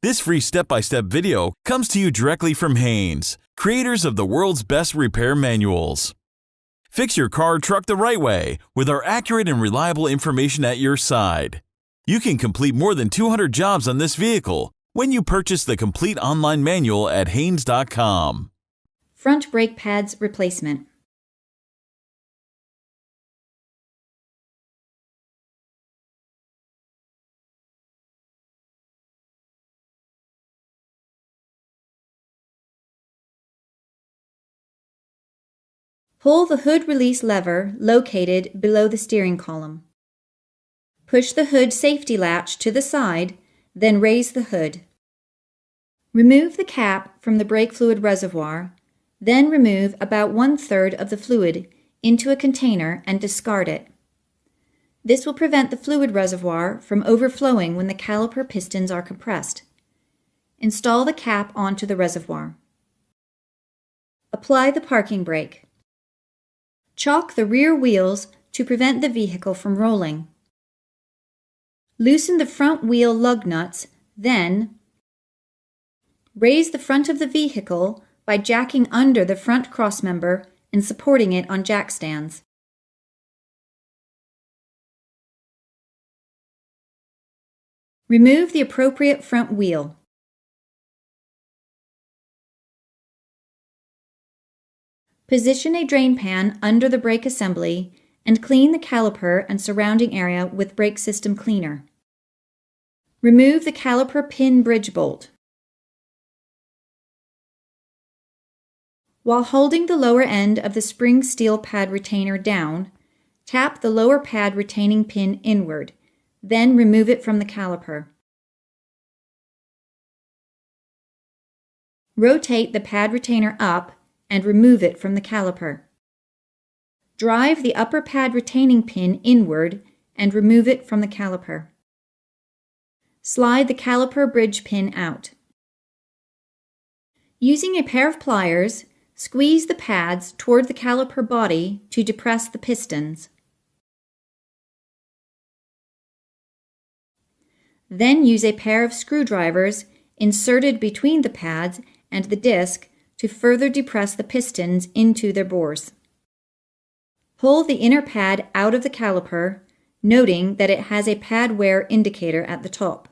This free step-by-step video comes to you directly from Haynes, creators of the world's best repair manuals. Fix your car or truck the right way with our accurate and reliable information at your side. You can complete more than 200 jobs on this vehicle when you purchase the complete online manual at Haynes.com. Front brake pads replacement. Pull the hood release lever located below the steering column. Push the hood safety latch to the side, then raise the hood. Remove the cap from the brake fluid reservoir, then remove about 1/3 of the fluid into a container and discard it. This will prevent the fluid reservoir from overflowing when the caliper pistons are compressed. Install the cap onto the reservoir. Apply the parking brake. Chock the rear wheels to prevent the vehicle from rolling. Loosen the front wheel lug nuts, then raise the front of the vehicle by jacking under the front crossmember and supporting it on jack stands. Remove the appropriate front wheel. Position a drain pan under the brake assembly and clean the caliper and surrounding area with brake system cleaner. Remove the caliper pin bridge bolt. While holding the lower end of the spring steel pad retainer down, tap the lower pad retaining pin inward, then remove it from the caliper. Rotate the pad retainer up and remove it from the caliper. Drive the upper pad retaining pin inward and remove it from the caliper. Slide the caliper bridge pin out. Using a pair of pliers, squeeze the pads toward the caliper body to depress the pistons. Then use a pair of screwdrivers inserted between the pads and the disc to further depress the pistons into their bores. Pull the inner pad out of the caliper, noting that it has a pad wear indicator at the top.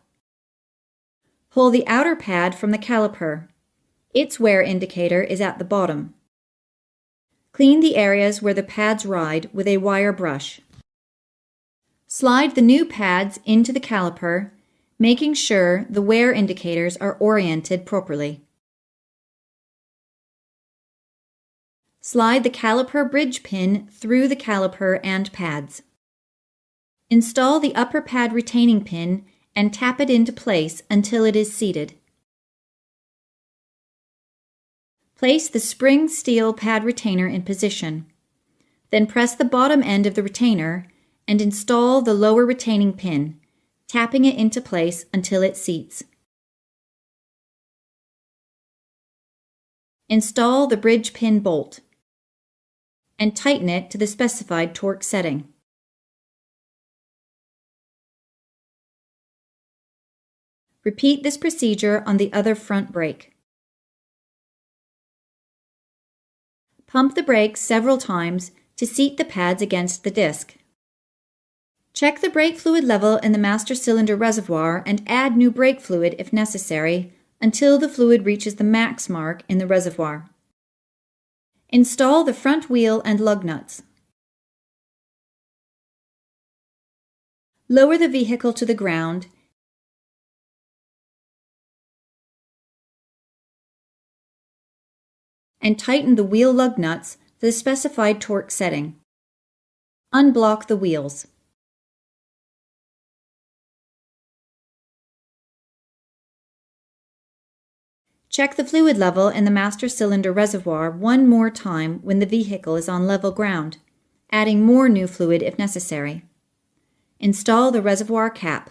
Pull the outer pad from the caliper. Its wear indicator is at the bottom. Clean the areas where the pads ride with a wire brush. Slide the new pads into the caliper, making sure the wear indicators are oriented properly. Slide the caliper bridge pin through the caliper and pads. Install the upper pad retaining pin and tap it into place until it is seated. Place the spring steel pad retainer in position. Then press the bottom end of the retainer and install the lower retaining pin, tapping it into place until it seats. Install the bridge pin bolt and tighten it to the specified torque setting. Repeat this procedure on the other front brake. Pump the brakes several times to seat the pads against the disc. Check the brake fluid level in the master cylinder reservoir and add new brake fluid if necessary until the fluid reaches the max mark in the reservoir. Install the front wheel and lug nuts. Lower the vehicle to the ground and tighten the wheel lug nuts to the specified torque setting. Unblock the wheels. Check the fluid level in the master cylinder reservoir one more time when the vehicle is on level ground, adding more new fluid if necessary. Install the reservoir cap.